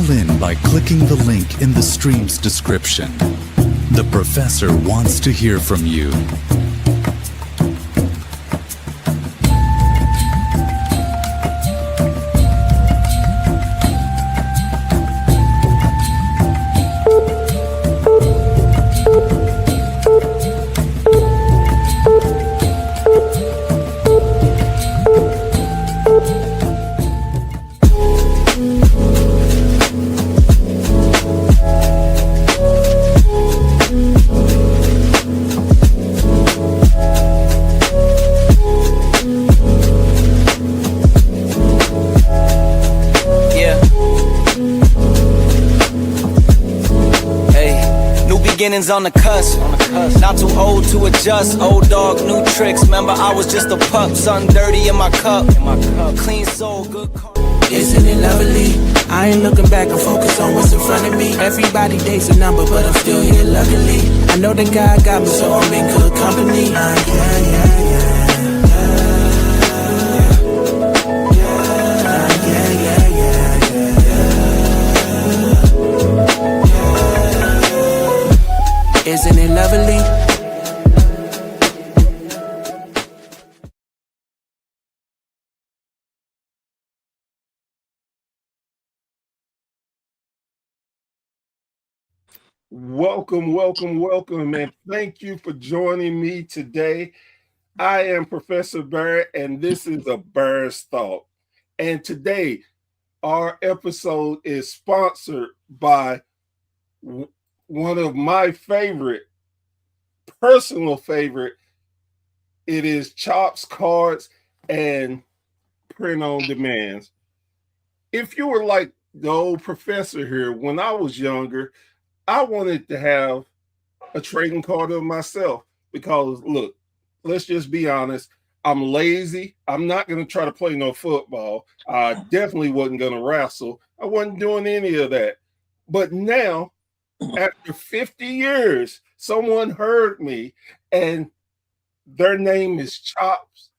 Call in by clicking the link in the stream's description. The professor wants to hear from you. On the cusp, not too old to adjust. Old dog, new tricks. Remember, I was just a pup. Something dirty in my cup. Clean soul, good car. Isn't it lovely? I ain't looking back and focus on what's in front of me. Everybody dates a number, but I'm still here luckily. I know that God got me, so I'm in good company. Isn't it lovely? Welcome, and thank you for joining me today. I am Professor Barrett, and this is a Bear's Thought. And today, our episode is sponsored by one of my personal favorite. It is Chops Cards and Print on Demands. If you were like the old professor here, when I was younger, I wanted to have a trading card of myself because, look, let's just be honest. I'm lazy. I'm not going to try to play no football. I definitely wasn't going to wrestle. I wasn't doing any of that. But now, after 50 years, someone heard me, and their name is Chops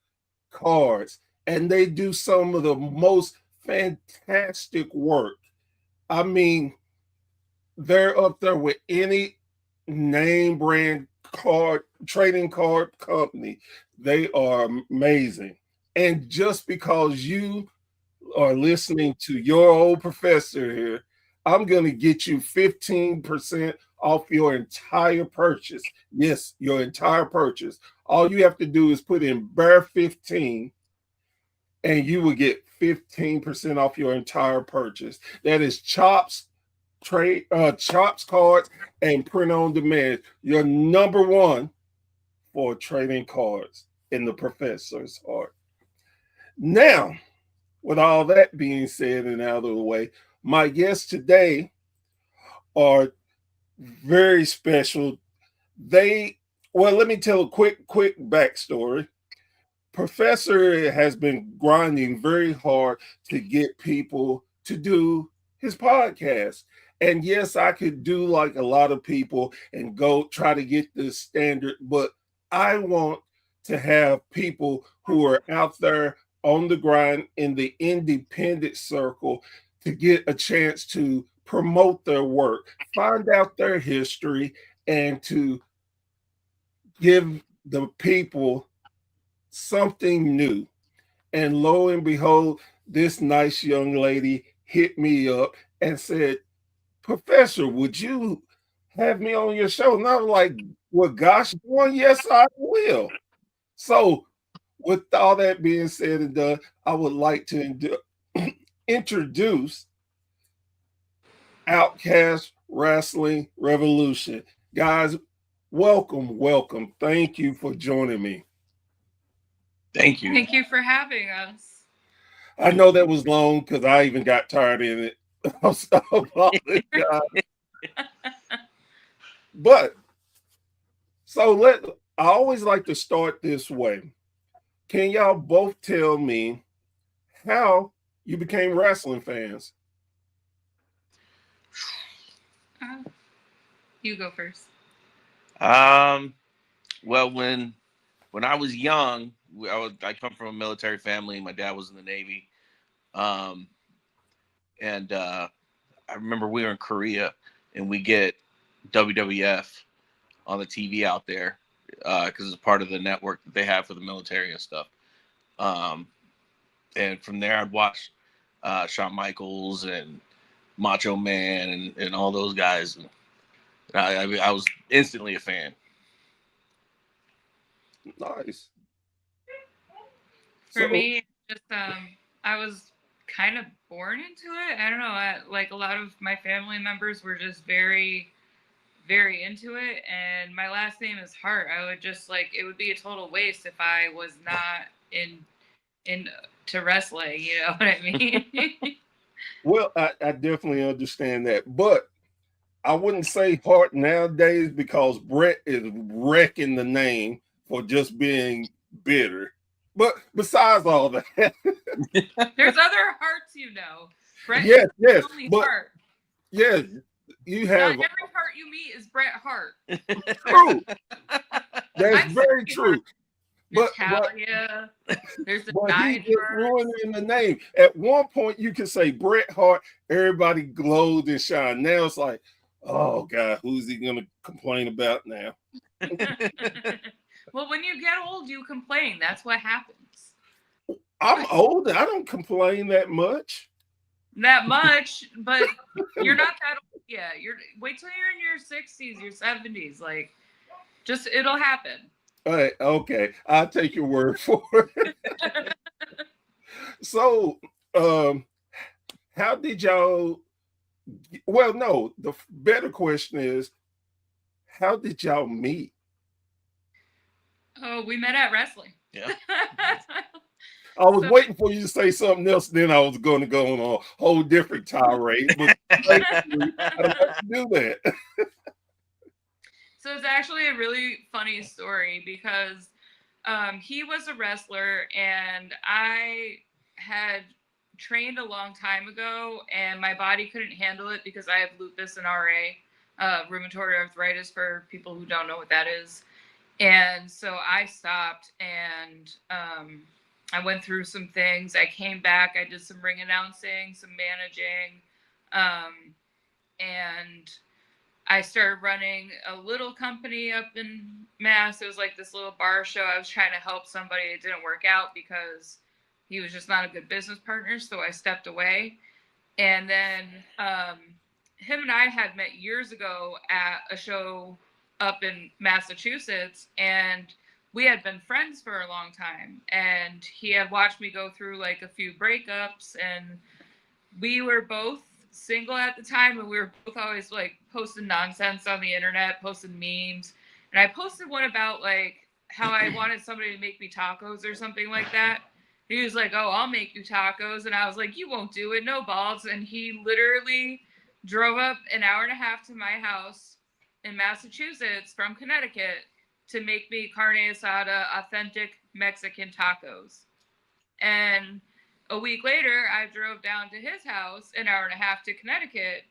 Cards, and they do some of the most fantastic work. I mean, they're up there with any name brand trading card company. They are amazing. And just because you are listening to your old professor here, I'm going to get you 15% off your entire purchase. Yes, your entire purchase. All you have to do is put in Bear 15 and you will get 15% off your entire purchase. That is Chops Cards and Print on Demand. Your number one for trading cards in the professor's heart. Now, with all that being said and out of the way, my guests today are very special. Let me tell a quick backstory. Professor has been grinding very hard to get people to do his podcast. And yes, I could do like a lot of people and go try to get this standard, but I want to have people who are out there on the grind in the independent circle to get a chance to promote their work, find out their history, and to give the people something new. And lo and behold, this nice young lady hit me up and said, Professor, would you have me on your show? And I was like, well, gosh, well, yes, I will. So with all that being said and done, I would like to introduce Outcast Wrestling Revolution. Guys, welcome. Thank you for joining me. Thank you. Thank you for having us. I know that was long because I even got tired in it. But I always like to start this way. Can y'all both tell me how you became wrestling fans? You go first. Well, when I was young, I come from a military family. My dad was in the Navy, and I remember we were in Korea and we get WWF on the TV out there because it's part of the network that they have for the military and stuff. And from there, I'd watch Shawn Michaels and Macho Man and all those guys. And I was instantly a fan. Nice. For me, just I was kind of born into it. I don't know. Like a lot of my family members were just very, very into it, and my last name is Hart. I would just like it would be a total waste if I was not into wrestling. You know what I mean? Well, I definitely understand that, but I wouldn't say Hart nowadays because Brett is wrecking the name for just being bitter. But besides all that, There's other Harts, you know. Bret yes, is the yes, only but Hart. yes, you Not have every Hart you meet is Bret Hart. true. That's I'm very Cyndi true. Hart, But Natalia. There's the but he Nine just Harts. ruining the name. At one point, you could say Bret Hart, everybody glowed and shined. Now it's like, oh God, who's he gonna complain about now? Well, when you get old, you complain. That's what happens. I'm old. I don't complain that much. That much, but you're not that old yet. Wait till you're in your 60s, your 70s. Like, just it'll happen. All right, okay, I'll take your word for it. So, how did y'all? Well, no. The better question is, how did y'all meet? Oh, we met at wrestling. Yeah. I was waiting for you to say something else. Then I was going to go on a whole different tirade, but thankfully, I don't have to do that. So it's actually a really funny story because he was a wrestler and I had trained a long time ago and my body couldn't handle it because I have lupus and RA, rheumatoid arthritis for people who don't know what that is. And so I stopped and I went through some things. I came back. I did some ring announcing, some managing, and I started running a little company up in Mass. It was like this little bar show. I was trying to help somebody. It didn't work out because he was just not a good business partner. So I stepped away. And then him and I had met years ago at a show up in Massachusetts. And we had been friends for a long time. And he had watched me go through like a few breakups. And we were both single at the time, and we were both always like posting nonsense on the internet, posting memes. And I posted one about like how I wanted somebody to make me tacos or something like that. He was like, "Oh, I'll make you tacos," and I was like, "You won't do it, no balls." And he literally drove up an hour and a half to my house in Massachusetts from Connecticut to make me carne asada, authentic Mexican tacos. And a week later, I drove down to his house an hour and a half to Connecticut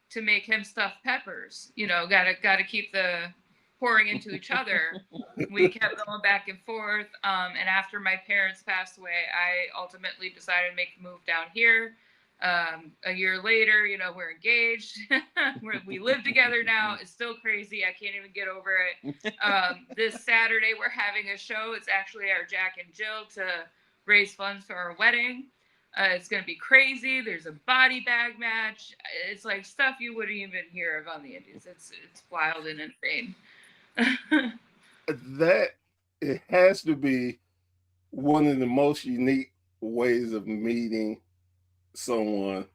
to make him stuffed peppers. You know, gotta keep the pouring into each other. We kept going back and forth. And after my parents passed away, I ultimately decided to make the move down here. A year later, you know, we're engaged. We live together now. It's still crazy. I can't even get over it. This Saturday, we're having a show. It's actually our Jack and Jill to raise funds for our wedding. It's going to be crazy. There's a body bag match. It's like stuff you wouldn't even hear of on the Indies. It's wild and insane. That it has to be one of the most unique ways of meeting someone.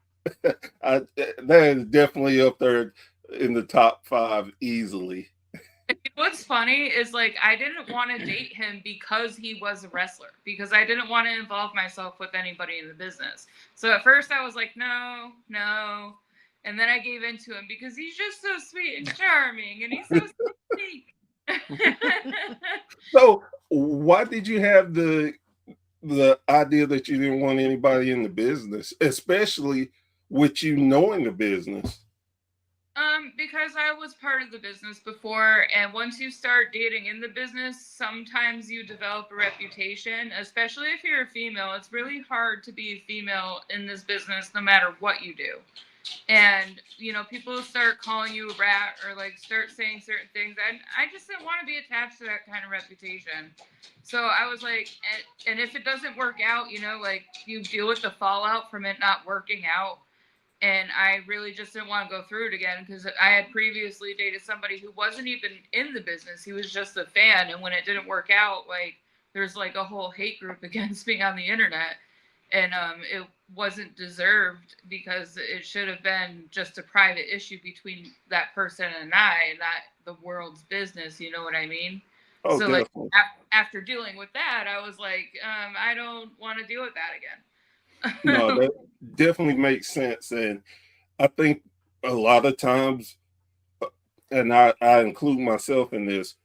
That is definitely up there in the top 5 easily. What's funny is like I didn't want to date him because he was a wrestler, because I didn't want to involve myself with anybody in the business. So at first I was like, no. And then I gave into him because he's just so sweet and charming and he's so sweet. So why did you have the idea that you didn't want anybody in the business, especially with you knowing the business? Because I was part of the business before, and once you start dating in the business, sometimes you develop a reputation, especially if you're a female. It's really hard to be a female in this business no matter what you do. And, people start calling you a rat or like start saying certain things. And I just didn't want to be attached to that kind of reputation. So I was like, and if it doesn't work out, like you deal with the fallout from it not working out. And I really just didn't want to go through it again because I had previously dated somebody who wasn't even in the business. He was just a fan. And when it didn't work out, like there's like a whole hate group against me on the internet. And it wasn't deserved because it should have been just a private issue between that person and I, not the world's business. You know what I mean? Oh, So like definitely. after dealing with that, I was like, I don't want to deal with that again. No, that definitely makes sense. And I think a lot of times, and I include myself in this,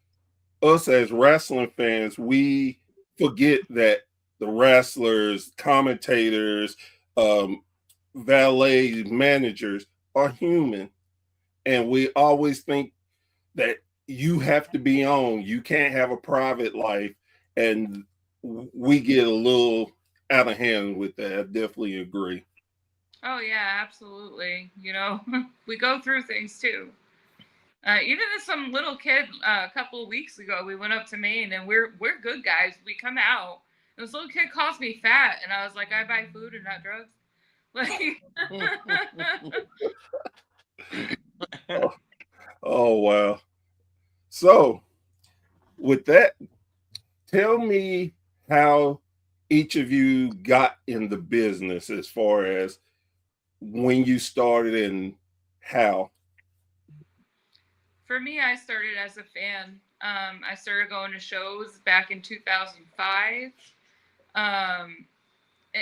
us as wrestling fans, we forget that the wrestlers, commentators, um, valet managers are human. And we always think that you have to be on, you can't have a private life. And we get a little out of hand with that. I definitely agree. Oh yeah, absolutely. We go through things too. Even as some little kid a couple of weeks ago, we went up to Maine and we're good guys. We come out. And this little kid calls me fat, and I was like, I buy food and not drugs. Like, Oh, oh wow. So with that, tell me how each of you got in the business as far as when you started and how. for me, I started as a fan. I started going to shows back in 2005. Um,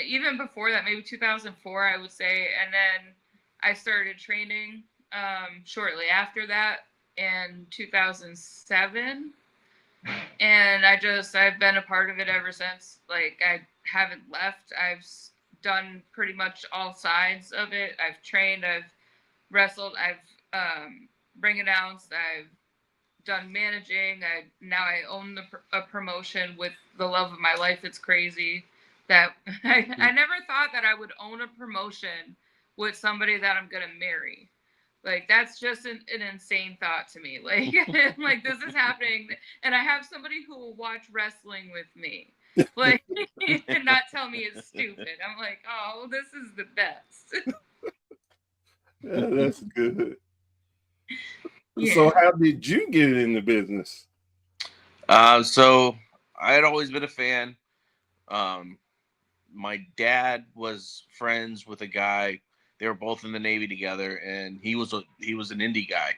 Even before that, maybe 2004, I would say. And then I started training shortly after that in 2007. And I've been a part of it ever since. Like, I haven't left. I've done pretty much all sides of it. I've trained, I've wrestled, I've ring announced, I've done managing. Now I own a promotion with the love of my life. It's crazy that I never thought that I would own a promotion with somebody that I'm gonna marry. Like that's just an insane thought to me. Like like this is happening, and I have somebody who will watch wrestling with me. Like and not tell me it's stupid. I'm like, oh, this is the best. Yeah, that's good. So Yeah. how did you get in the business? So I had always been a fan. Um, my dad was friends with a guy. They were both in the Navy together, and he was an indie guy.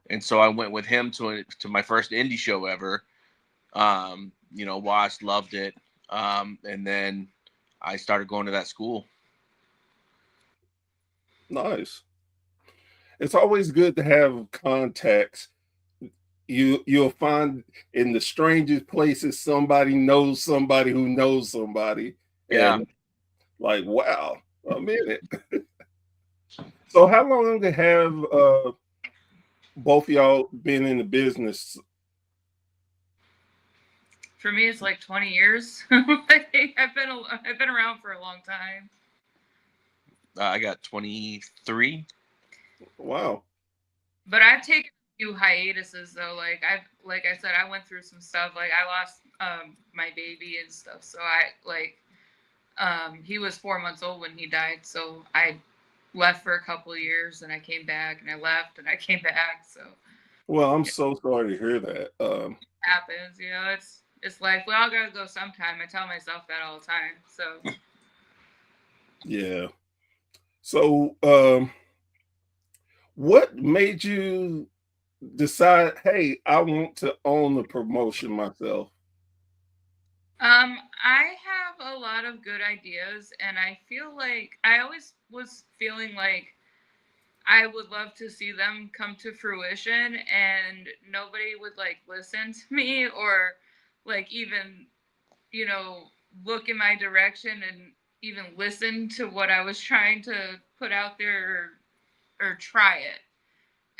And so I went with him to my first indie show ever. Watched, loved it, and then I started going to that school. Nice. It's always good to have contacts. You'll find in the strangest places somebody knows somebody who knows somebody, Yeah. and like, wow, a minute. So how long have both of y'all been in the business? For me, it's like 20 years. I've been around for a long time. I got 23. Wow. But I've taken a few hiatuses though. Like I said, I went through some stuff. Like I lost my baby and stuff. So he was 4 months old when he died. So I left for a couple of years and I came back and I left and I came back. So Well, I'm it so sorry to hear that. happens, it's life. We all gotta go sometime. I tell myself that all the time. So Yeah. So, what made you decide, hey, I want to own the promotion myself? I have a lot of good ideas, and I feel like I always was feeling like I would love to see them come to fruition, and nobody would like listen to me or like even, you know, look in my direction and even listen to what I was trying to put out there or try it.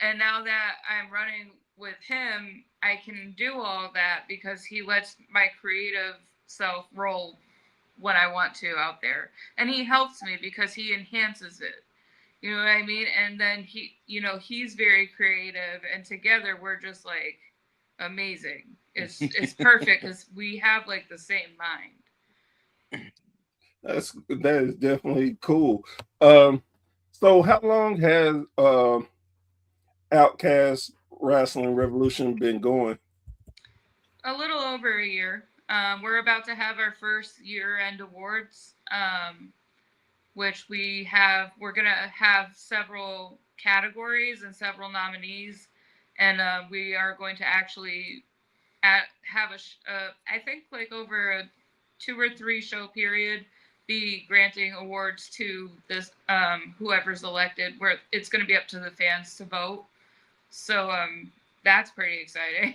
And now that I'm running with him, I can do all that because he lets my creative self roll when I want to out there. And he helps me because he enhances it. You know what I mean? And then he's very creative, and together we're just like amazing. It's perfect because we have like the same mind. That is definitely cool. So how long has Outcast Wrestling Revolution been going? A little over a year. We're about to have our first year-end awards, which we're gonna have several categories and several nominees, and we are going to actually have I think like over a 2 or 3 show period, be granting awards to this whoever's elected, where it's going to be up to the fans to vote. So that's pretty exciting.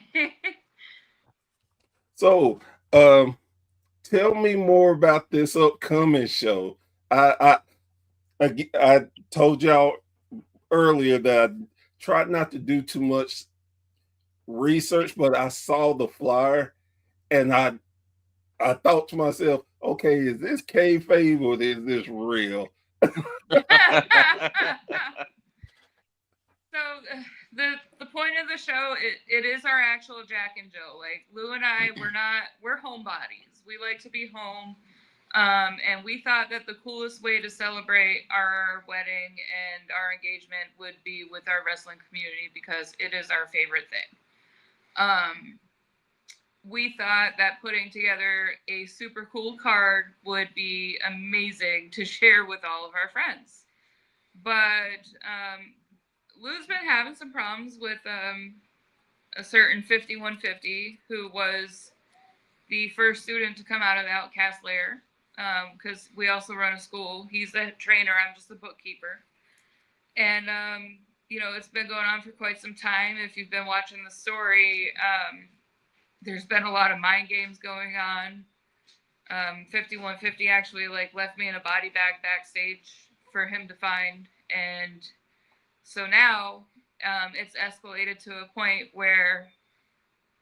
So, tell me more about this upcoming show. I told y'all earlier that I tried not to do too much research, but I saw the flyer and I thought to myself, okay, is this kayfabe or is this real? So the point of the show, it is our actual Jack and Jill. Like Lou and I, we're homebodies. We like to be home. And we thought that the coolest way to celebrate our wedding and our engagement would be with our wrestling community because it is our favorite thing. We thought that putting together a super cool card would be amazing to share with all of our friends. But Lou's been having some problems with a certain 5150 who was the first student to come out of the Outcast lair, because we also run a school. He's the trainer, I'm just the bookkeeper. And, it's been going on for quite some time. If you've been watching the story, there's been a lot of mind games going on. 5150 actually left me in a body bag backstage for him to find. And so now it's escalated to a point where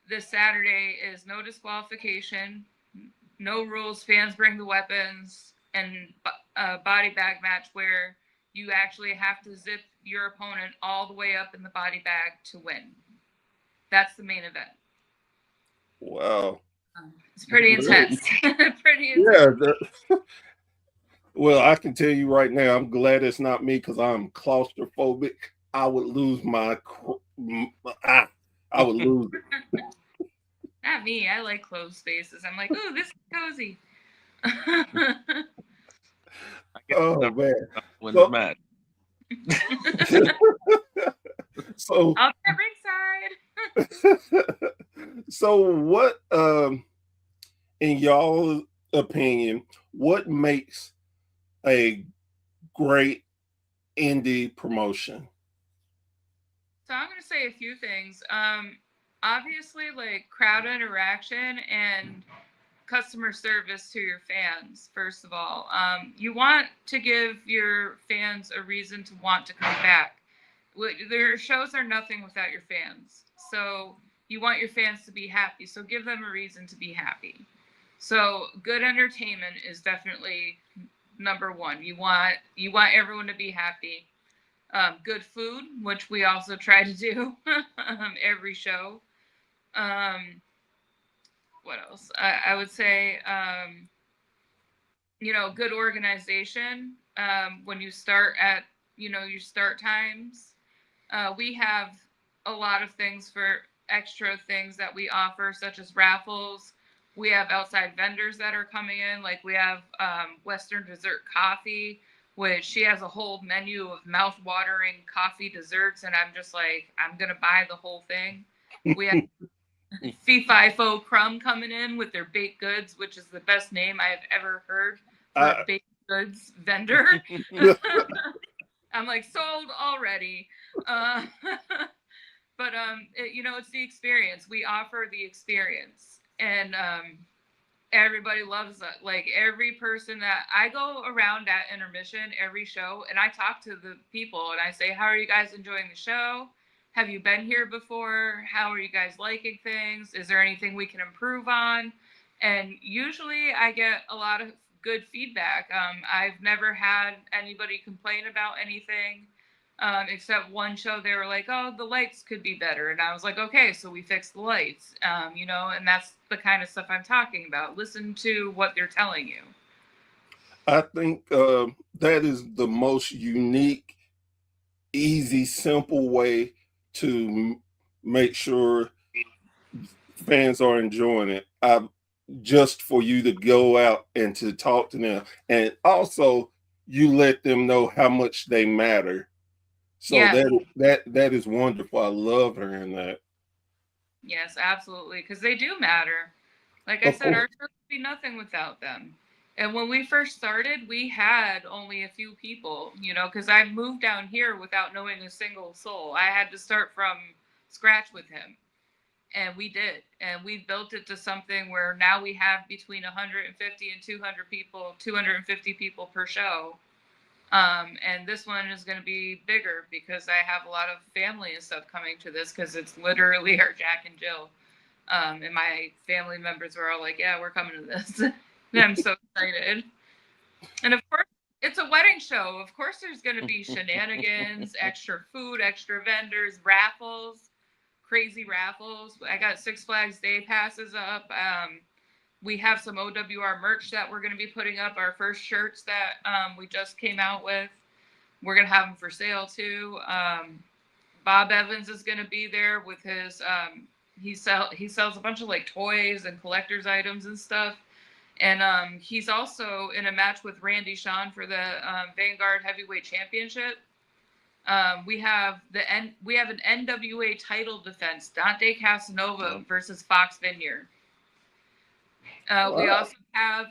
this Saturday is no disqualification, no rules, fans bring the weapons, and a body bag match where you actually have to zip your opponent all the way up in the body bag to win. That's the main event. Wow. It's pretty intense. Pretty intense. Yeah. Well, I can tell you right now, I'm glad it's not me because I'm claustrophobic. I would lose I would lose it. Not me. I like closed spaces. I'm like, ooh, this is cozy. Oh man. Win the match. So I'll be at ringside. So what in y'all opinion, what makes a great indie promotion? So I'm going to say a few things. Obviously, crowd interaction and customer service to your fans, first of all. You want to give your fans a reason to want to come back. Their shows are nothing without your fans. So you want your fans to be happy. So give them a reason to be happy. So good entertainment is definitely number one. You want everyone to be happy. Good food, which we also try to do every show. What else? I would say, good organization. When you start at, your start times, we have a lot of things for extra things that we offer, such as raffles. We have outside vendors that are coming in. We have Western Dessert Coffee, which she has a whole menu of mouth-watering coffee desserts, and I'm just like, I'm going to buy the whole thing. We have Fee-Fi-Fo Crumb coming in with their baked goods, which is the best name I've ever heard for a baked goods vendor. I'm like, sold already. But it's the experience. We offer the experience, and everybody loves it. Every person that I go around at intermission every show, and I talk to the people and I say, how are you guys enjoying the show? have you been here before? How are you guys liking things? Is there anything we can improve on? And usually I get a lot of good feedback. I've never had anybody complain about anything. Except one show, they were like, "Oh, the lights could be better," and I was like, "Okay, so we fixed the lights." And that's the kind of stuff I'm talking about. Listen to what they're telling you. I think that is the most unique, easy, simple way to make sure fans are enjoying it. Just for you to go out and to talk to them, and also you let them know how much they matter. So Yeah. that is wonderful. I love hearing that. Yes, absolutely, because they do matter. Like I Of said, course. our show would be nothing without them. And when we first started, we had only a few people, because I moved down here without knowing a single soul. I had to start from scratch with him. And we did. And we built it to something where now we have between 150 and 200 people, 250 people per show. And this one is going to be bigger because I have a lot of family and stuff coming to this because it's literally our Jack and Jill. And my family members were all like, "Yeah, we're coming to this." And I'm so excited. And of course, it's a wedding show. Of course, there's going to be shenanigans, extra food, extra vendors, raffles, crazy raffles. I got Six Flags Day passes up. We have some OWR merch that we're going to be putting up. Our first shirts that we just came out with. We're going to have them for sale too. Bob Evans is going to be there with his. He sells a bunch of like toys and collector's items and stuff. And he's also in a match with Randy Shawn for the Vanguard Heavyweight Championship. We have an NWA title defense, Dante Casanova versus Fox Vineyard. We also have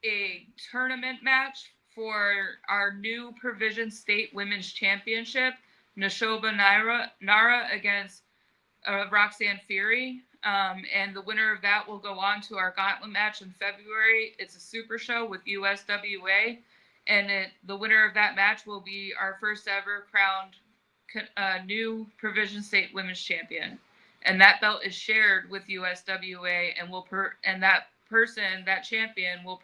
a tournament match for our new Provision State Women's Championship, Nashoba Nara against Roxanne Fury. And the winner of that will go on to our gauntlet match in February. It's a super show with USWA. And the winner of that match will be our first ever crowned new Provision State Women's Champion. And that belt is shared with USWA, and that champion will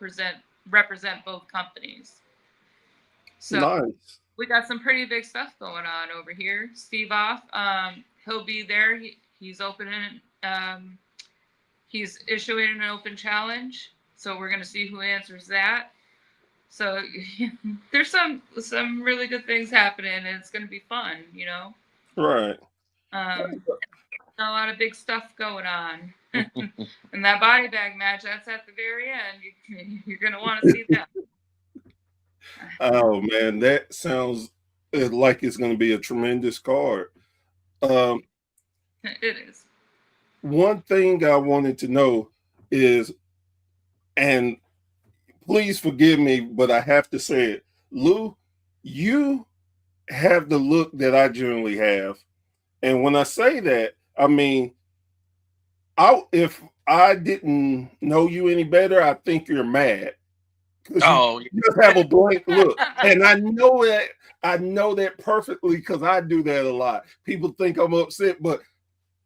represent both companies. So Nice. we got some pretty big stuff going on over here. Steve Off, he'll be there. He's opening. He's issuing an open challenge, so we're gonna see who answers that. So there's some really good things happening, and it's gonna be fun, Right. A lot of big stuff going on. And that body bag match, that's at the very end. You're gonna want to see that. Oh man, that sounds like it's going to be a tremendous card. Um, It is. One thing I wanted to know is, and please forgive me, but I have to say it, Lou, you have the look that I generally have, and when I say that, I mean, if I didn't know you any better, I think you're mad. Oh, You just have a blank look. And I know that perfectly because I do that a lot. People think I'm upset, but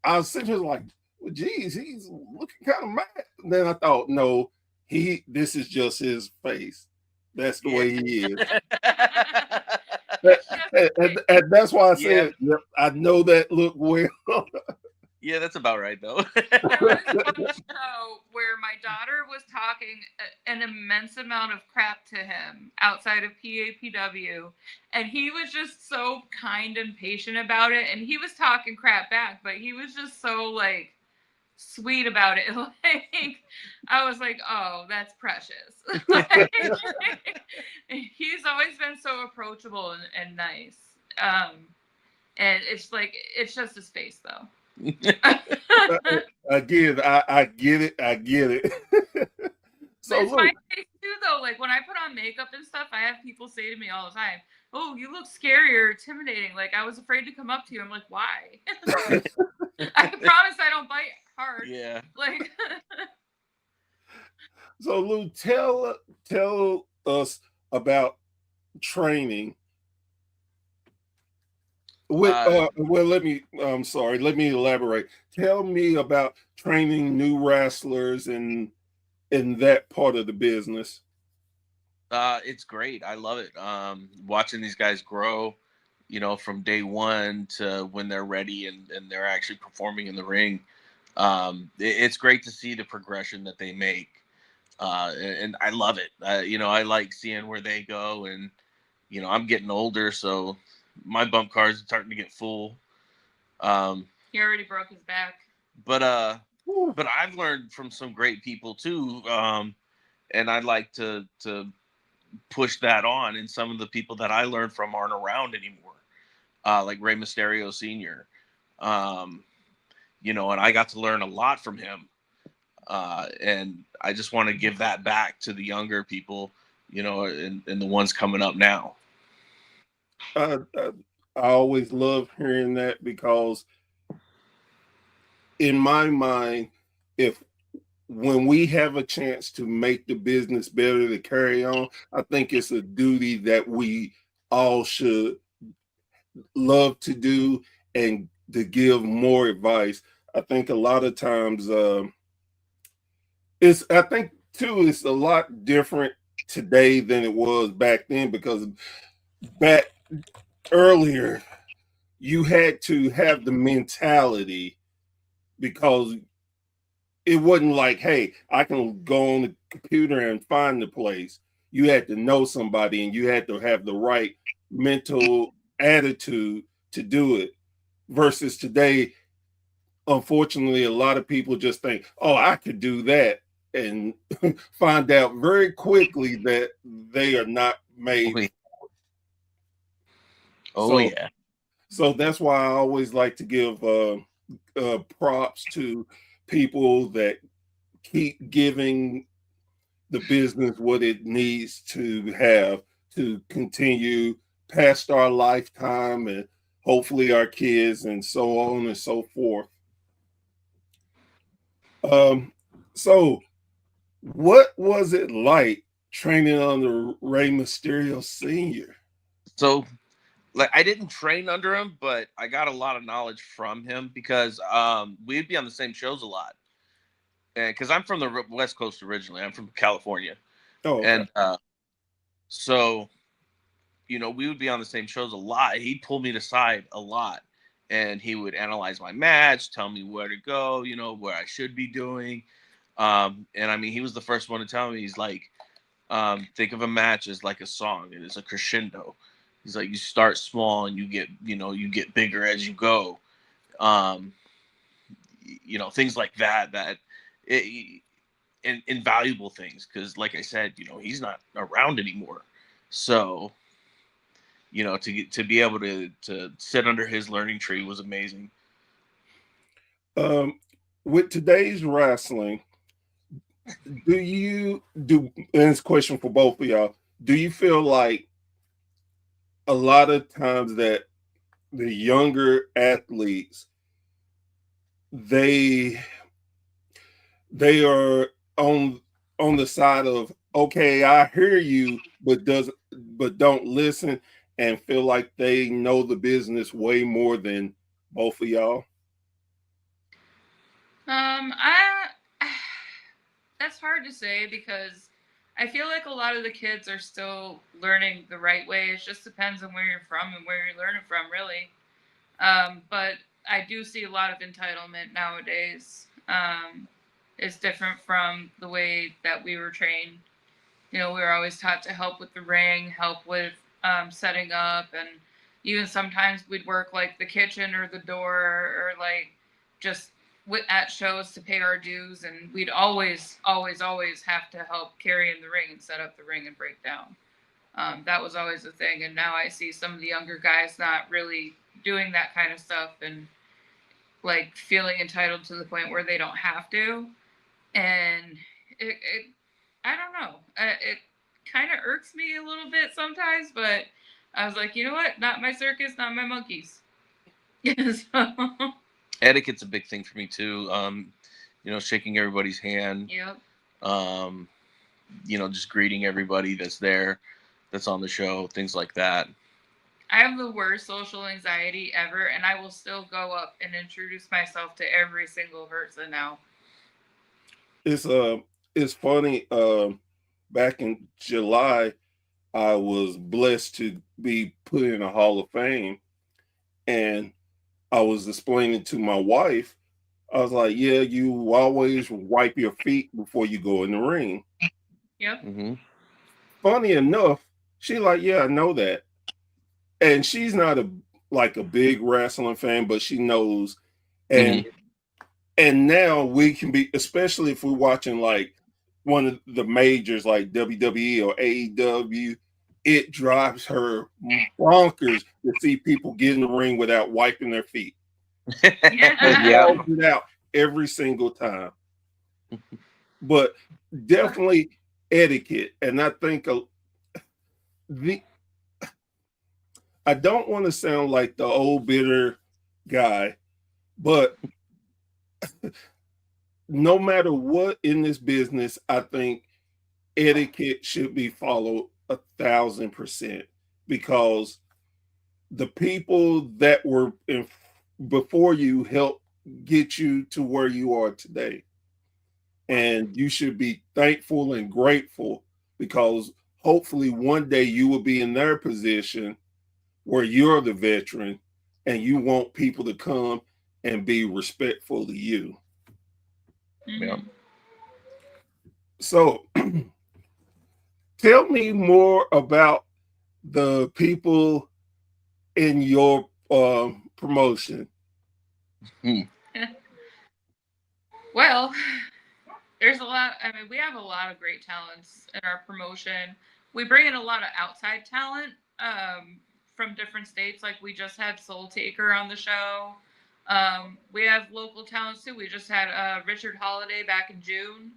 I was sitting here like, well, geez, he's looking kind of mad. And then I thought, no, this is just his face. That's the way he is. And that's why I said, yep, I know that look well. Yeah, that's about right, though. There was one show where my daughter was talking an immense amount of crap to him outside of PAPW, and he was just so kind and patient about it, and he was talking crap back, but he was just so like sweet about it. Like I was like, oh, that's precious. Like, he's always been so approachable and nice. And it's just his face though. Again, I get it. I get it. So it's my face too, though. Like when I put on makeup and stuff, I have people say to me all the time, "Oh, you look scary or intimidating." Like I was afraid to come up to you. I'm like, why? I promise I don't bite hard. Yeah. Like. So Lou, tell us about training. Well, I'm sorry. Let me elaborate. Tell me about training new wrestlers in that part of the business. It's great. I love it. Watching these guys grow, from day one to when they're ready and they're actually performing in the ring. It's great to see the progression that they make. And I love it. I like seeing where they go, and I'm getting older, so my bump cars are starting to get full. He already broke his back. But Whew. but I've learned from some great people too. And I'd like to push that on. And some of the people that I learned from aren't around anymore, like Rey Mysterio Sr. And I got to learn a lot from him. And I just want to give that back to the younger people, and the ones coming up now. I, I, I always love hearing that because in my mind, if when we have a chance to make the business better to carry on, I think it's a duty that we all should love to do and to give more advice. I think a lot of times I think too it's a lot different today than it was back then because back earlier you had to have the mentality because it wasn't like, hey, I can go on the computer and find the place. You had to know somebody and you had to have the right mental attitude to do it. Versus today, unfortunately, a lot of people just think, oh, I could do that, and find out very quickly that they are not Oh, made. yeah. Oh, So, yeah. so that's why I always like to give props to people that keep giving the business what it needs to have to continue past our lifetime and hopefully our kids and so on and so forth. Um, so what was it like training under Rey Mysterio Sr.? So, like, I didn't train under him, but I got a lot of knowledge from him because we'd be on the same shows a lot. And because I'm from the West Coast originally, I'm from California, Oh, okay. and so we would be on the same shows a lot. He'd pull me aside a lot, and he would analyze my match, tell me where to go, where I should be doing. And I mean, he was the first one to tell me. He's like, think of a match as like a song. It is a crescendo. He's like, you start small and you get bigger as you go. Um, things like that. Invaluable things, because like I said, he's not around anymore. So to be able to sit under his learning tree was amazing. Um, with today's wrestling, and it's a question for both of y'all, do you feel like a lot of times that the younger athletes they they are on the side of, okay, I hear you, but don't listen and feel like they know the business way more than both of y'all? I that's hard to say because I feel like a lot of the kids are still learning the right way. It just depends on where you're from and where you're learning from, really. But I do see a lot of entitlement nowadays. It's different from the way that we were trained. We were always taught to help with the ring, help with setting up, and even sometimes we'd work like the kitchen or the door or like just at shows to pay our dues, and we'd always have to help carry in the ring and set up the ring and break down. That was always a thing, and now I see some of the younger guys not really doing that kind of stuff and like feeling entitled to the point where they don't have to, and it I don't know. It kind of irks me a little bit sometimes, but I was like, you know what? Not my circus, not my monkeys. So, Etiquette's a big thing for me too. Shaking everybody's hand. yep. Um, just greeting everybody that's there, that's on the show, things like that. I have the worst social anxiety ever, and I will still go up and introduce myself to every single person now. It's funny. Back in July, I was blessed to be put in a Hall of Fame, and I was explaining to my wife. I was like, "Yeah, you always wipe your feet before you go in the ring." Yep. Mm-hmm. Funny enough, she like, "Yeah, I know that," and she's not a big wrestling fan, but she knows. And Mm-hmm. and now we can be, especially if we're watching like one of the majors like WWE or AEW, it drives her bonkers to see people get in the ring without wiping their feet. She Yeah. Yeah. calls it out every single time. But definitely etiquette. And I think the I don't want to sound like the old bitter guy, but no matter what in this business, I think etiquette should be followed 1,000% because the people that were before you helped get you to where you are today. And you should be thankful and grateful because hopefully one day you will be in their position where you're the veteran and you want people to come and be respectful to you. Yeah. Mhm. So tell me more about the people in your promotion. Hmm. Well, there's a lot. I mean, we have a lot of great talents in our promotion. We bring in a lot of outside talent from different states. Like we just had Soul Taker on the show. We have local talents too. We just had Richard Holiday back in June.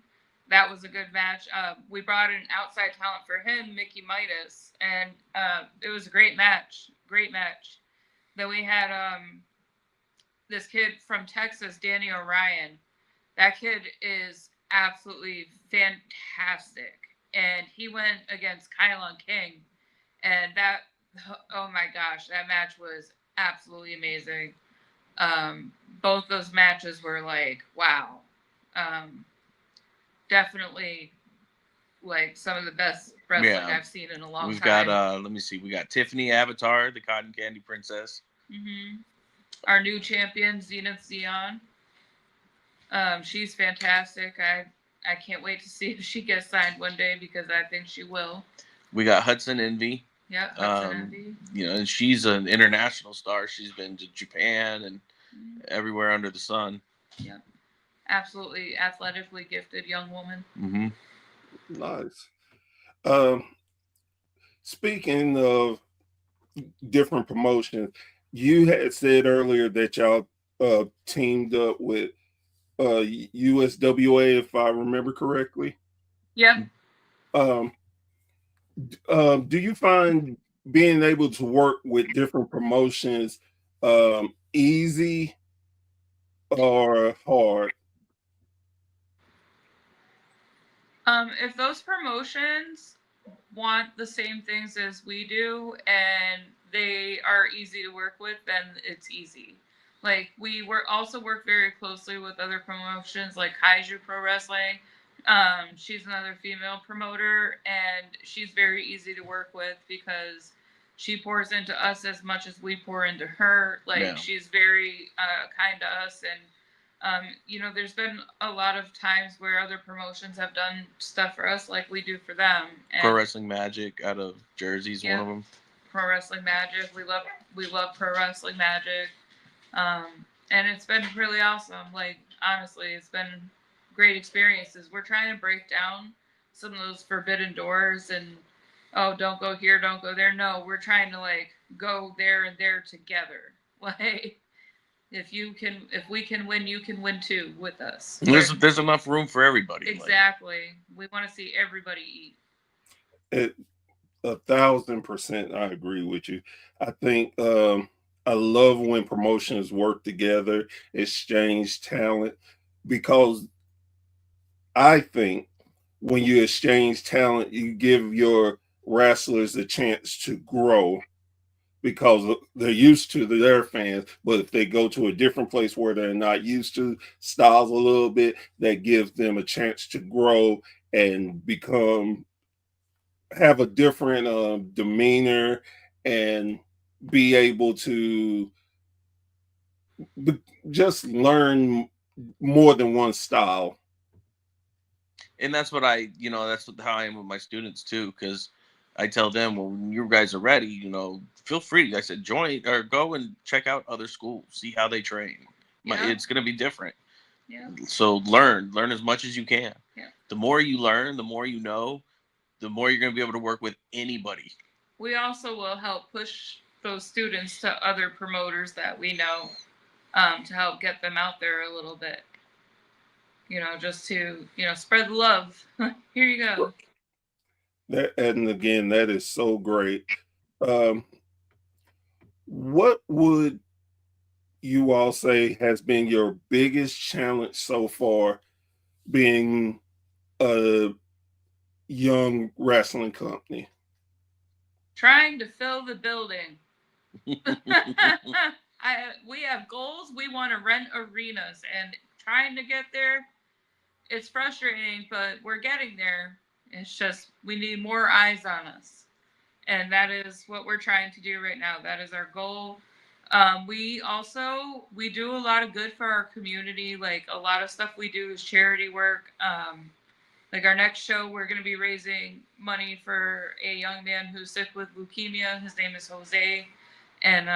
That was a good match. We brought in outside talent for him, Mickey Midas, and it was a great match. Great match. Then we had this kid from Texas, Danny Orion. That kid is absolutely fantastic. And he went against Kylon King. And that, oh my gosh, that match was absolutely amazing. Both those matches were like, wow. Um, Definitely like some of the best wrestling Yeah. I've seen in a long We've got time. let me see. We got Tiffany Avatar, the Cotton Candy Princess. Hmm. Our new champion, Zenith Zion. She's fantastic. I can't wait to see if she gets signed one day because I think she will. We got Hudson Envy. Yep, Hudson Envy. And she's an international star. She's been to Japan and Mhm. everywhere under the sun. Yep, absolutely athletically gifted young woman. Mm-hmm. Nice. Um, Speaking of different promotions, you had said earlier that y'all teamed up with USWA, if I remember correctly. Yep. Um, do you find being able to work with different promotions easy or hard? If those promotions want the same things as we do and they are easy to work with, then it's easy. Like we also work very closely with other promotions like Kaiju Pro Wrestling. She's another female promoter and she's very easy to work with because she pours into us as much as we pour into her. Like Yeah. she's very kind to us and there's been a lot of times where other promotions have done stuff for us like we do for them. And Pro Wrestling Magic out of Jersey's one of them. Pro Wrestling Magic, we love Pro Wrestling Magic, and it's been really awesome. Like honestly, it's been great experiences. We're trying to break down some of those forbidden doors and oh, don't go here, don't go there. No, we're trying to like go there and there together. Like if we can win, you can win too with us. There's enough room for everybody. Exactly. We want to see everybody eat. It, 1,000%, I agree with you. I think I love when promotions work together, exchange talent, because I think when you exchange talent, you give your wrestlers a chance to grow because they're used to their fans. But if they go to a different place where they're not used to styles a little bit, that gives them a chance to grow and have a different demeanor and be able to just learn more than one style. And that's what how I am with my students too, because I tell them, well, when you guys are ready, feel free. I said, join or go and check out other schools, see how they train. Yeah. It's going to be different. Yeah. So learn as much as you can. Yeah. The more you learn, the more you know, the more you're going to be able to work with anybody. We also will help push those students to other promoters that we know, to help get them out there a little bit. Just to, spread the love. Here you go. And again, that is so great. What would you all say has been your biggest challenge so far being a young wrestling company? Trying to fill the building. We have goals. We want to rent arenas, and trying to get there, it's frustrating, but we're getting there. It's just we need more eyes on us, and that is what we're trying to do right now. That is our goal. We do a lot of good for our community. Like, a lot of stuff we do is charity work. Like, our next show, we're going to be raising money for a young man who's sick with leukemia. His name is Jose, and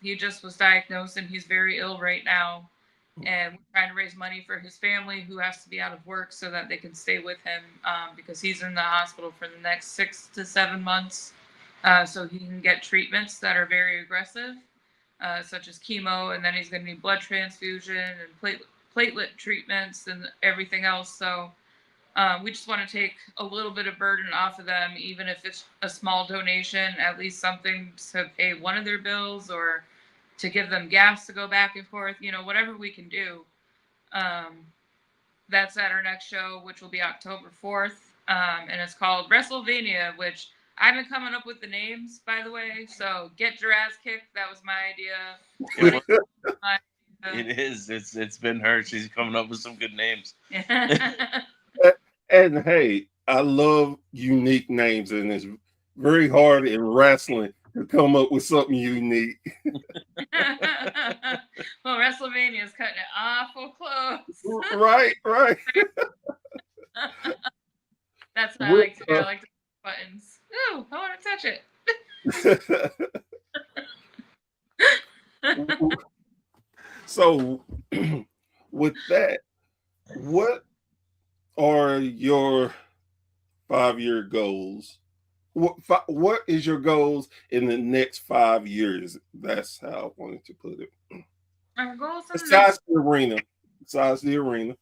he just was diagnosed, and he's very ill right now. And we're trying to raise money for his family, who has to be out of work, so that they can stay with him, because he's in the hospital for the next 6 to 7 months, so he can get treatments that are very aggressive, such as chemo, and then he's going to need blood transfusion and platelet treatments and everything else. So we just want to take a little bit of burden off of them, even if it's a small donation, at least something to pay one of their bills, or to give them gas to go back and forth, whatever we can do. That's at our next show, which will be October 4th. And it's called WrestleVania, which I've been coming up with the names, by the way. So Get Your Ass Kicked, that was my idea. It is. It's been her. She's coming up with some good names. And hey, I love unique names, and it's very hard in wrestling to come up with something unique. Well, WrestleMania is cutting it awful close. Right. That's what I like to do. I like to push buttons. Ooh, I want to touch it. So, with that, what are your 5-year goals? What is your goals in the next 5 years? That's how I wanted to put it. Our goals in Besides the arena.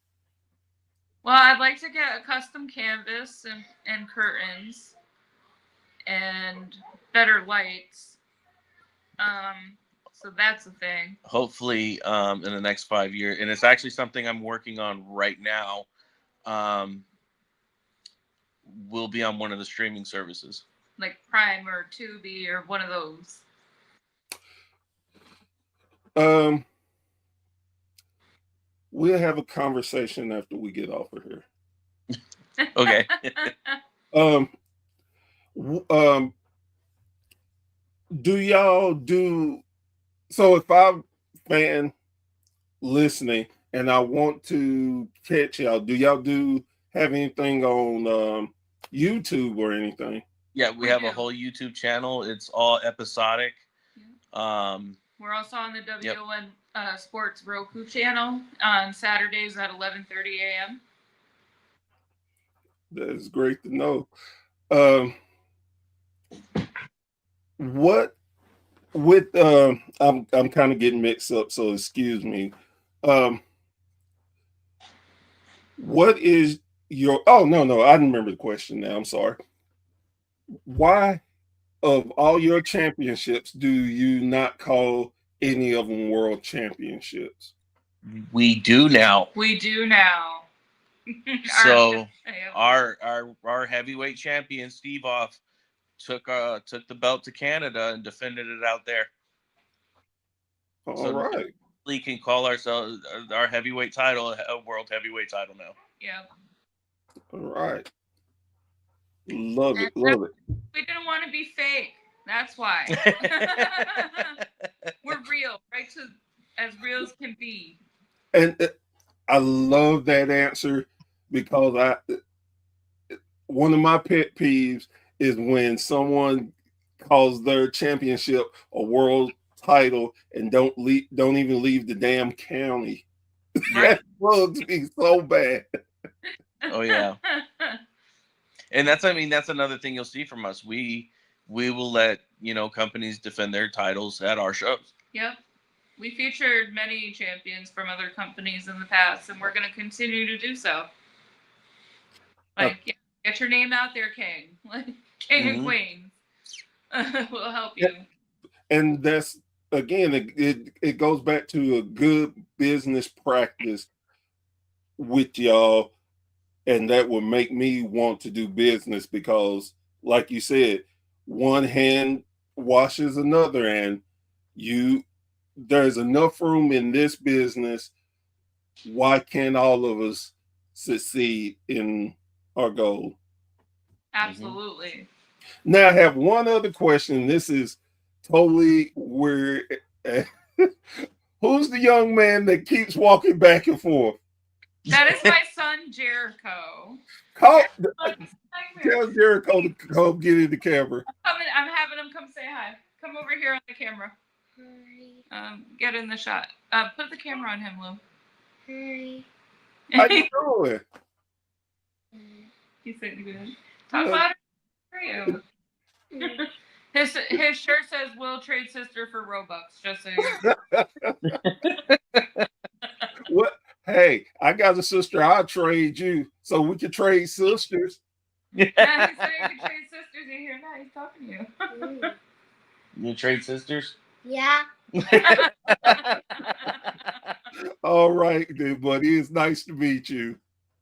Well, I'd like to get a custom canvas and curtains and better lights. So that's a thing. Hopefully, in the next 5 years, and it's actually something I'm working on right now. Will be on one of the streaming services, like Prime or Tubi or one of those. We'll have a conversation after we get off of here. Okay. Do y'all do so? If I'm fan listening and I want to catch y'all, do y'all have anything on YouTube or anything? Yeah, we have a whole YouTube channel. It's all episodic. Yeah. We're also on the WON Sports Roku channel on Saturdays at 11:30 a.m. That is great to know. What with I'm kind of getting mixed up, so excuse me. What is your no, I remember the question now. I'm sorry. Why, of all your championships, do you not call any of them world championships? We do now. So our heavyweight champion Steve Off took the belt to Canada and defended it out there. All right. We can call ourselves our heavyweight title a world heavyweight title now. Yeah. All right. Love it. Love it. We didn't want to be fake. That's why. We're real, right? As real as can be. And I love that answer because one of my pet peeves is when someone calls their championship a world title and don't even leave the damn county. That bugs me so bad. Oh yeah. And that's another thing you'll see from us. We will let, companies defend their titles at our shows. Yep. We featured many champions from other companies in the past, and we're going to continue to do so. Like, get your name out there, King. Like, King and Queen. We'll help you. And that's, again, it goes back to a good business practice with y'all, and that would make me want to do business because, like you said, one hand washes another, and there's enough room in this business. Why can't all of us succeed in our goal? Absolutely. Now I have one other question. This is totally weird. Who's the young man that keeps walking back and forth? That is my son, Jericho. Tell Jericho to come get in the camera. I'm having him come say hi. Come over here on the camera. Get in the shot. Put the camera on him, Lou. Hi. How you doing? He's sitting good. Talk louder for you. His shirt says "Will trade sister for Robux." Just so you know. What? Hey, I got a sister. I'll trade you, so we can trade sisters. Yeah, he said you can trade sisters. You hear that? He's talking to you. You trade sisters? Yeah. All right, then, buddy. It's nice to meet you.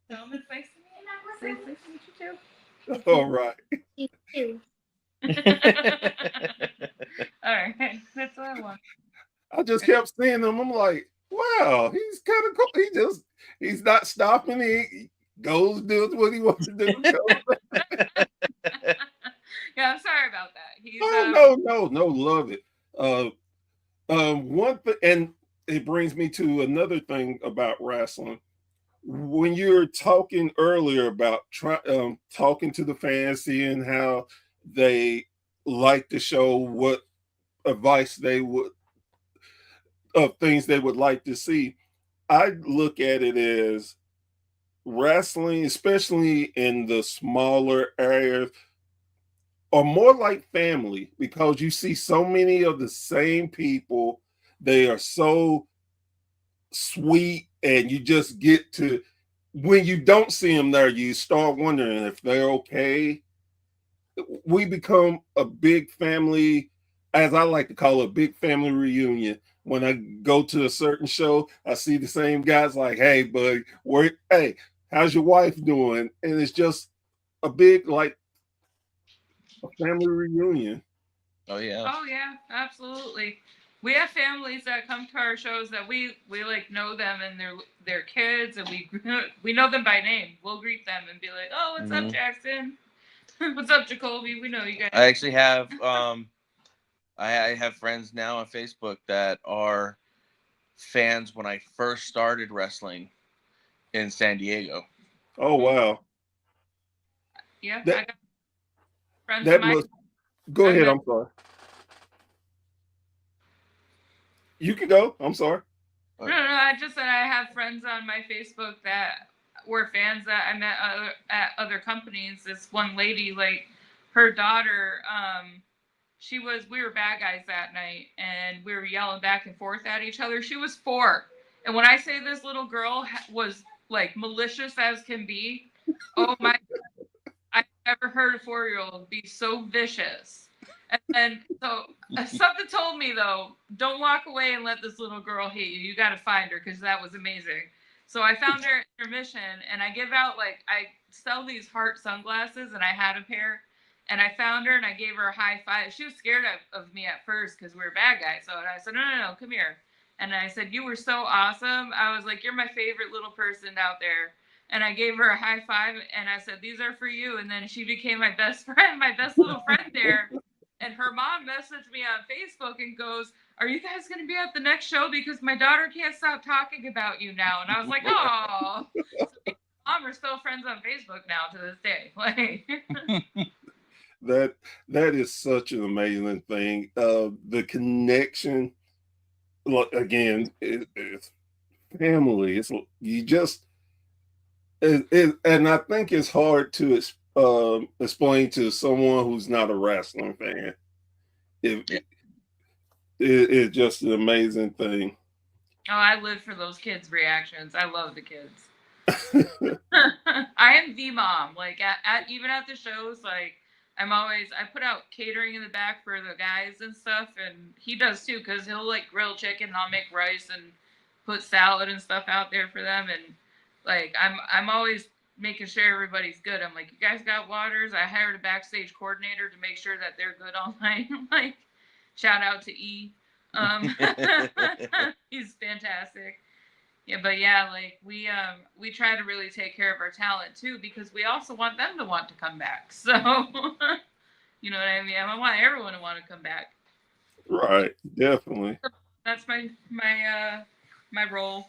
Tell him it's nice to meet you. Nice to meet you too. All right. You too. All right, that's what I want. I just kept seeing him. I'm like, wow, he's kind of cool. He's not stopping. He goes, does what he wants to do. Yeah, I'm sorry about that. He's, no, love it. One thing, and it brings me to another thing about wrestling. When you were talking earlier about talking to the fans, seeing how they like the show, what advice of things they would like to see, I look at it as wrestling, especially in the smaller areas, are more like family because you see so many of the same people. They are so sweet, and you just get to, when you don't see them there, you start wondering if they're okay. We become a big family, as I like to call it, a big family reunion. When I go to a certain show, I see the same guys like, hey, buddy, hey, how's your wife doing? And it's just a big, like, a family reunion. Oh yeah. Oh yeah, absolutely. We have families that come to our shows that we like know them and their kids, and we know them by name. We'll greet them and be like, "Oh, what's up, Jackson? What's up, Jacoby? We know you guys." I actually have I have friends now on Facebook that are fans when I first started wrestling in San Diego. Oh wow. Yeah, That- I got friends That of mine. must go ahead. I'm sorry. You can go. I'm sorry. No, I just said I have friends on my Facebook that were fans that I met at other companies. This one lady, like her daughter, we were bad guys that night, and we were yelling back and forth at each other. She was 4. And when I say this little girl was like malicious as can be, oh my, I've never heard a 4-year-old be so vicious. And so something told me, though, don't walk away and let this little girl hate you. You got to find her, because that was amazing. So I found her at intermission, and I give out, I sell these Hart sunglasses, and I had a pair. And I found her and I gave her a high five. She was scared of me at first because we were bad guys. So I said, no, come here. And I said, you were so awesome. I was like, you're my favorite little person out there. And I gave her a high five and I said, these are for you. And then she became my best friend, my best little friend there. And her mom messaged me on Facebook and goes, are you guys going to be at the next show? Because my daughter can't stop talking about you now. And I was like, oh. So me and mom are still friends on Facebook now to this day. Like, that is such an amazing thing. The connection, look, again, it's family. It's you just and I think it's hard to explain to someone who's not a wrestling fan. It's just an amazing thing. oh, I live for those kids' reactions. I love the kids. I am the mom. Like at even at the shows, like I put out catering in the back for the guys and stuff, and he does too because he'll like grill chicken and I'll make rice and put salad and stuff out there for them, and like I'm always making sure everybody's good. I'm like, you guys got waters? I hired a backstage coordinator to make sure that they're good all night. Like, shout out to E. He's fantastic. Yeah, but yeah, like we try to really take care of our talent too because we also want them to want to come back. So you know what I mean? I want everyone to want to come back. Right, definitely. That's my role.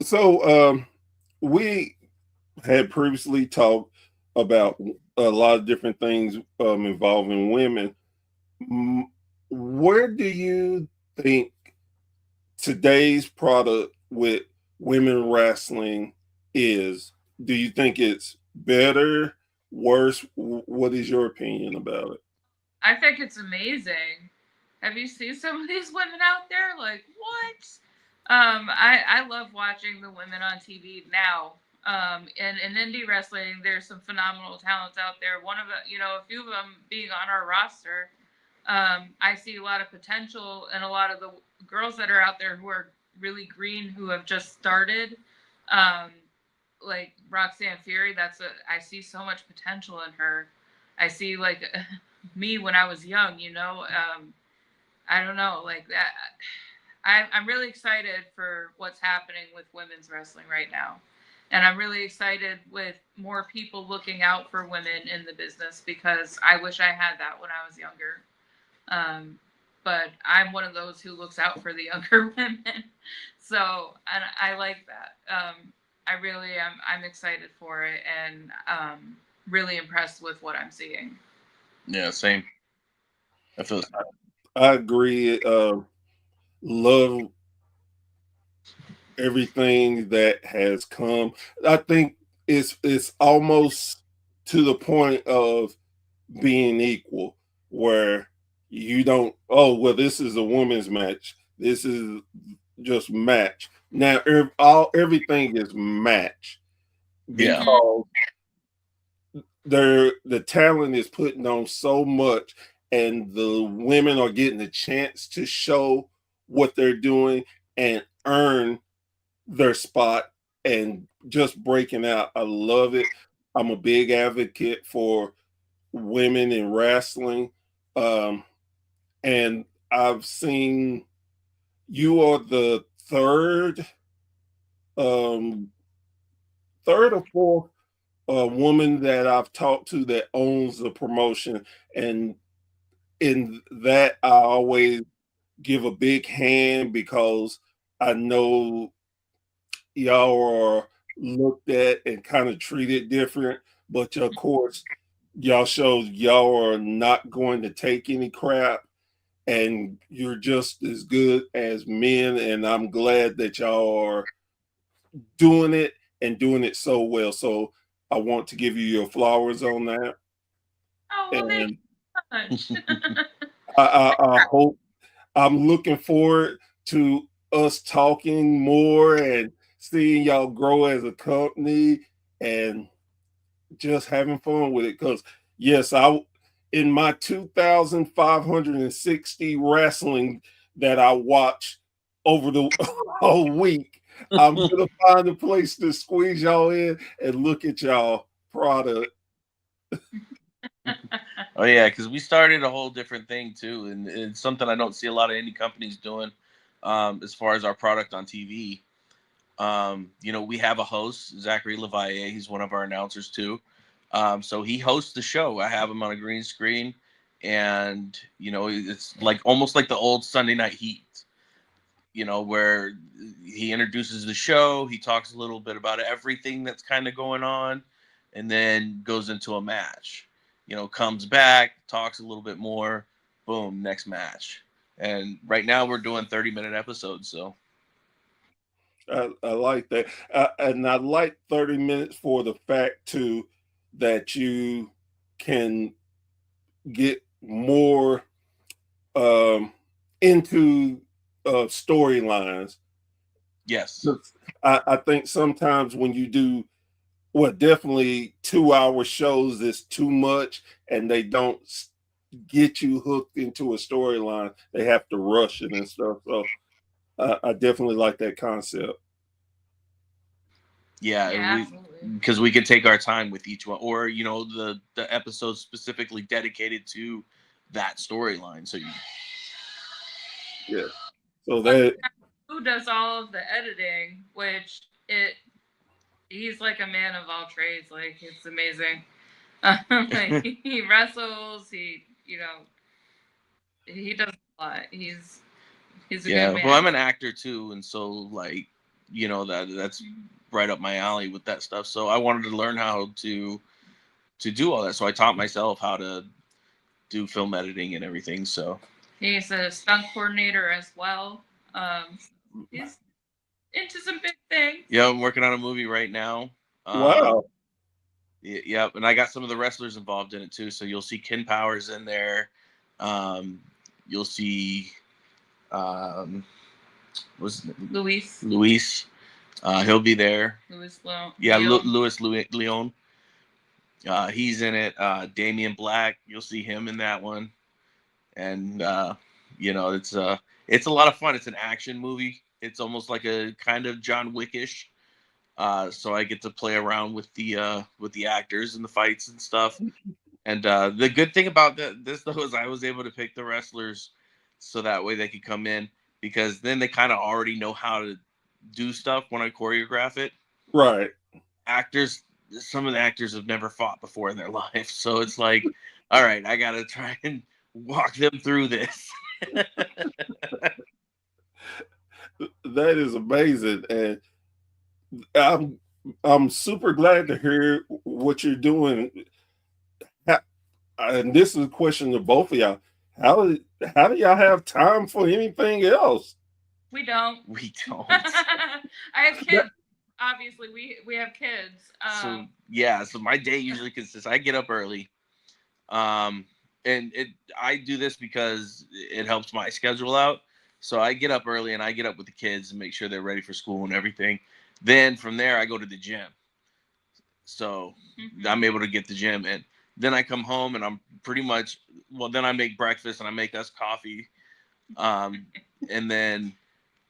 So we had previously talked about a lot of different things involving women. Where do you think today's product with women wrestling is? Do you think it's better, worse? What is your opinion about it? I think it's amazing. Have you seen some of these women out there? Like, what? I love watching the women on TV now. And in indie wrestling, there's some phenomenal talents out there. One of the, a few of them being on our roster. I see a lot of potential and a lot of the girls that are out there who are really green, who have just started. Like Roxanne Fury, I see so much potential in her. I see like me when I was young, I don't know, like that. I'm really excited for what's happening with women's wrestling right now. And I'm really excited with more people looking out for women in the business because I wish I had that when I was younger. But I'm one of those who looks out for the younger women. So, and I like that. I really am. I'm excited for it and really impressed with what I'm seeing. Yeah, same. I feel I agree. Love everything that has come. I think it's almost to the point of being equal, where you don't, oh well, this is a women's match. This is just match. Now everything is match because the talent is putting on so much, and the women are getting a chance to show what they're doing and earn their spot and just breaking out. I love it. I'm a big advocate for women in wrestling. And I've seen you are the third or fourth woman that I've talked to that owns the promotion. And in that, I always give a big hand because I know y'all are looked at and kind of treated different, but of course, y'all shows y'all are not going to take any crap and you're just as good as men. And I'm glad that y'all are doing it and doing it so well. So I want to give you your flowers on that. Oh, well, thank And you so much. I hope, I'm looking forward to us talking more and seeing y'all grow as a company and just having fun with it. Because yes, in my 2,560 wrestling that I watch over the whole week, I'm gonna find a place to squeeze y'all in and look at y'all product Oh yeah, because we started a whole different thing too, and it's something I don't see a lot of indie companies doing. As far as our product on TV, we have a host, Zachary Levaye. He's one of our announcers too. So he hosts the show. I have him on a green screen, and it's like almost like the old Sunday Night Heat. Where he introduces the show, he talks a little bit about everything that's kind of going on, and then goes into a match. Comes back, talks a little bit more, boom, next match. And right now we're doing 30-minute episodes, so I like that. And I like 30 minutes for the fact too that you can get more into storylines. yes. I think sometimes when you do, well, definitely 2 hour shows is too much and they don't get you hooked into a storyline. They have to rush it and stuff. So I definitely like that concept. Yeah, Yeah, absolutely. because we can take our time with each one, or the episode specifically dedicated to that storyline. So Yeah. So that Who does all of the editing, which he's like a man of all trades. Like, it's amazing. Like, he wrestles, he does a lot. He's a good yeah, well, man. I'm an actor too, and so like that's right up my alley with that stuff. So I wanted to learn how to do all that. So I taught myself how to do film editing and everything. So He's a stunt coordinator as well. He's into some big things. yeah, I'm working on a movie right now. wow. Yeah, and I got some of the wrestlers involved in it too. So you'll see Ken Powers in there. You'll see what's his name? Luis. He'll be there. Louis Leon. Yeah, Louis Leon. He's in it. Damian Black. You'll see him in that one. And it's a lot of fun. It's an action movie. It's almost like a kind of John Wickish. So I get to play around with the actors and the fights and stuff. And the good thing about this though is I was able to pick the wrestlers so that way they could come in, because then they kind of already know how to do stuff when I choreograph it. Right. Actors, some of the actors have never fought before in their life, so it's like, all right, I gotta try and walk them through this. That is amazing. And I'm super glad to hear what you're doing. And this is a question to both of y'all. How do y'all have time for anything else? We don't. We don't. I have kids. Obviously, we have kids. So my day usually consists. I get up early, and I do this because it helps my schedule out. So I get up early and I get up with the kids and make sure they're ready for school and everything. Then from there I go to the gym. So I'm able to get the gym in. Then I come home and I'm pretty much, then I make breakfast and I make us coffee. And then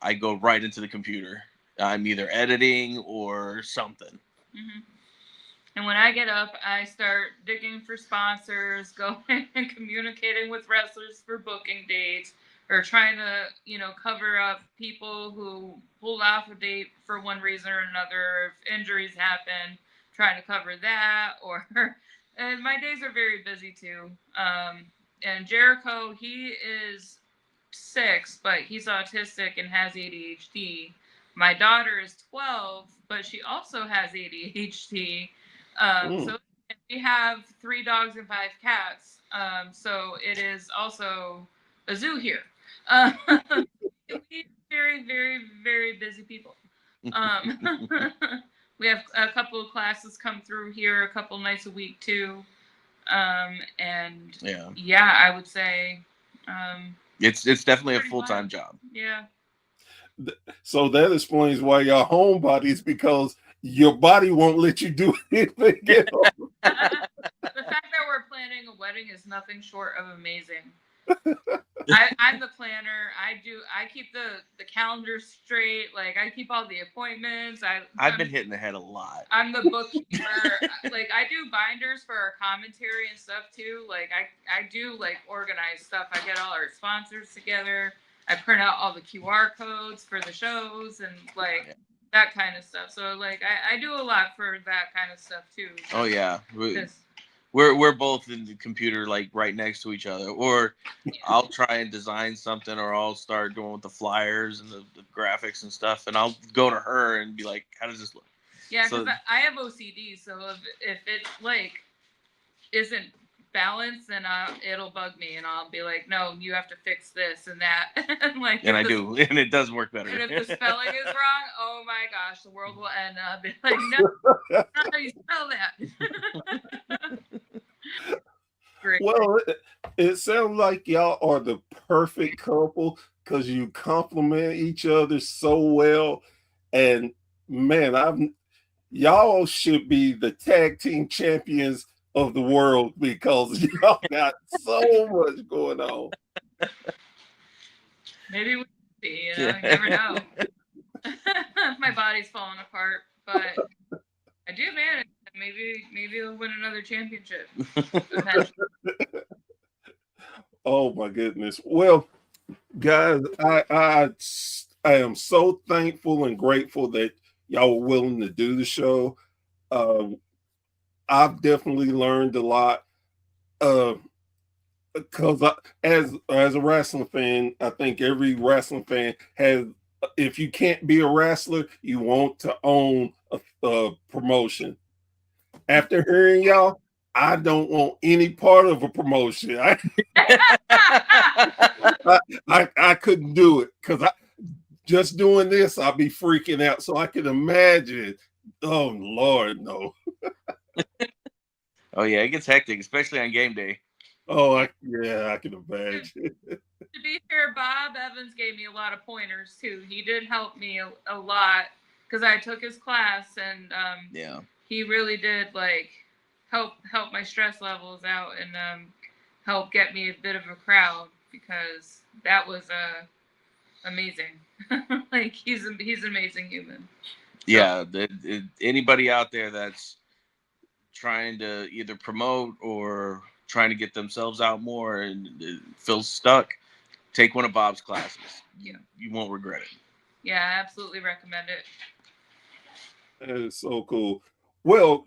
I go right into the computer. I'm either editing or something. Mm-hmm. And when I get up, I start digging for sponsors, going and communicating with wrestlers for booking dates, or trying to, cover up people who pulled off a date for one reason or another. If injuries happen, trying to cover that. And my days are very busy too. And Jericho, he is 6, but he's autistic and has ADHD. My daughter is 12, but she also has ADHD. So we have 3 dogs and 5 cats. So it is also a zoo here. We're very, very, very busy people. We have a couple of classes come through here a couple nights a week too. And I would say it's definitely a full-time job. Yeah. So that explains why y'all homebodies, because your body won't let you do anything else. The fact that we're planning a wedding is nothing short of amazing. I'm the planner. I keep the calendar straight. Like I keep all the appointments. I've been hitting the head a lot. I'm the bookkeeper. Like I do binders for our commentary and stuff too. Like I do like organize stuff. I get all our sponsors together. I print out all the QR codes for the shows and like that kind of stuff. So like I do a lot for that kind of stuff too. Oh yeah. We're both in the computer like right next to each other. Or I'll try and design something, or I'll start going with the flyers and the graphics and stuff, and I'll go to her and be like, how does this look? Yeah, because I have OCD, so if it like isn't balanced, then it'll bug me, and I'll be like, no, you have to fix this and that, and like, and I do, and it does work better. And if the spelling is wrong, oh my gosh, the world will end. I'll be like, no, that's not how you spell that. Great. Well, it sounds like y'all are the perfect couple because you complement each other so well, and man, y'all should be the tag team champions of the world because y'all got so much going on. Maybe we'll see, you never know. My body's falling apart, but I do manage. Maybe we'll win another championship. Oh my goodness. Well, guys, I am so thankful and grateful that y'all were willing to do the show. I've definitely learned a lot. Because as a wrestling fan, I think every wrestling fan has. If you can't be a wrestler, you want to own a promotion. After hearing y'all, I don't want any part of a promotion. I couldn't do it because just doing this, I'll be freaking out. So I can imagine. Oh Lord, no. Oh yeah, it gets hectic, especially on game day. Oh, I can imagine. To be fair, Bob Evans gave me a lot of pointers too. He did help me a lot because I took his class, and he really did like help my stress levels out and help get me a bit of a crowd because that was amazing. Like he's an amazing human. Yeah, anybody out there that's trying to either promote or trying to get themselves out more and feel stuck, take one of Bob's classes. Yeah, you won't regret it. Yeah, I absolutely recommend it. That is so cool. Well,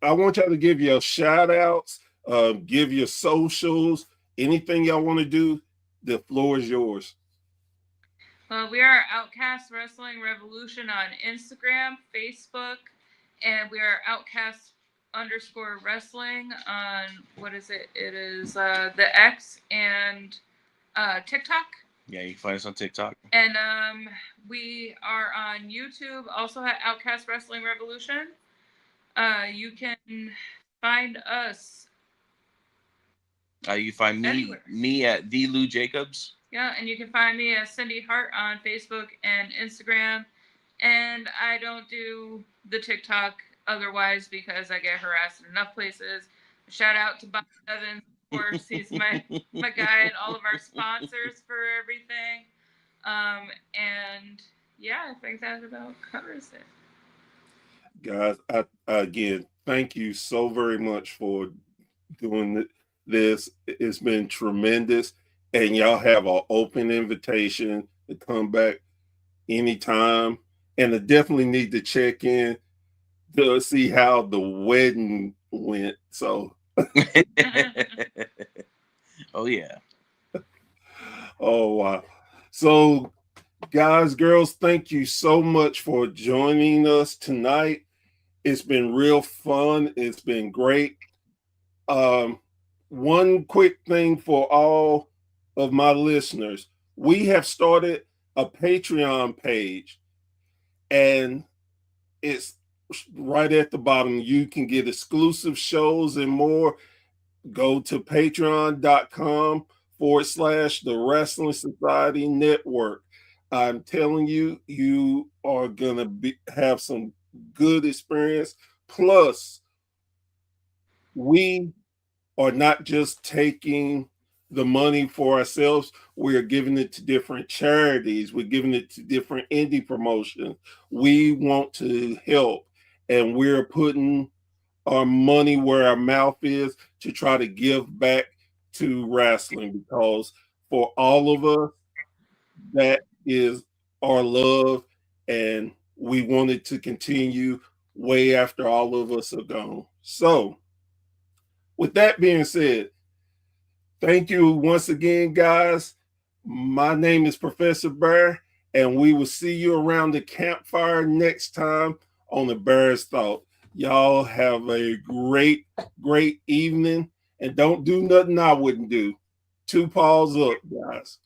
I want y'all to give your shout outs, give your socials, anything y'all want to do. The floor is yours. Well, we are Outcast Wrestling Revolution on Instagram, Facebook, and we are Outcast_Wrestling on, what is it? It is the X and TikTok. Yeah, you can find us on TikTok. And we are on YouTube, also at Outcast Wrestling Revolution. You can find us. You find me at the Lou Jacobs. Yeah, and you can find me as Cyndi Hart on Facebook and Instagram. And I don't do the TikTok otherwise because I get harassed in enough places. Shout out to Bob Evans, of course. He's my guy, and all of our sponsors for everything. And yeah, I think that about covers it. Guys, again, thank you so very much for doing this. It's been tremendous. And y'all have an open invitation to come back anytime. And I definitely need to check in to see how the wedding went. So, oh yeah. Oh wow. So, guys, girls, thank you so much for joining us tonight. It's been real fun. It's been great. One quick thing for all of my listeners. We have started a Patreon page, and it's right at the bottom. You can get exclusive shows and more. Go to patreon.com/the Wrestling Society Network. I'm telling you, you are gonna have some good experience. Plus, we are not just taking the money for ourselves. We're giving it to different charities. We're giving it to different indie promotions. We want to help, and we're putting our money where our mouth is to try to give back to wrestling, because for all of us, that is our love, and we want it to continue way after all of us are gone. So, with that being said, thank you once again, guys. My name is Professor Bear, and we will see you around the campfire next time on the Bear's Thought. Y'all have a great, great evening, and don't do nothing I wouldn't do. Two paws up, guys.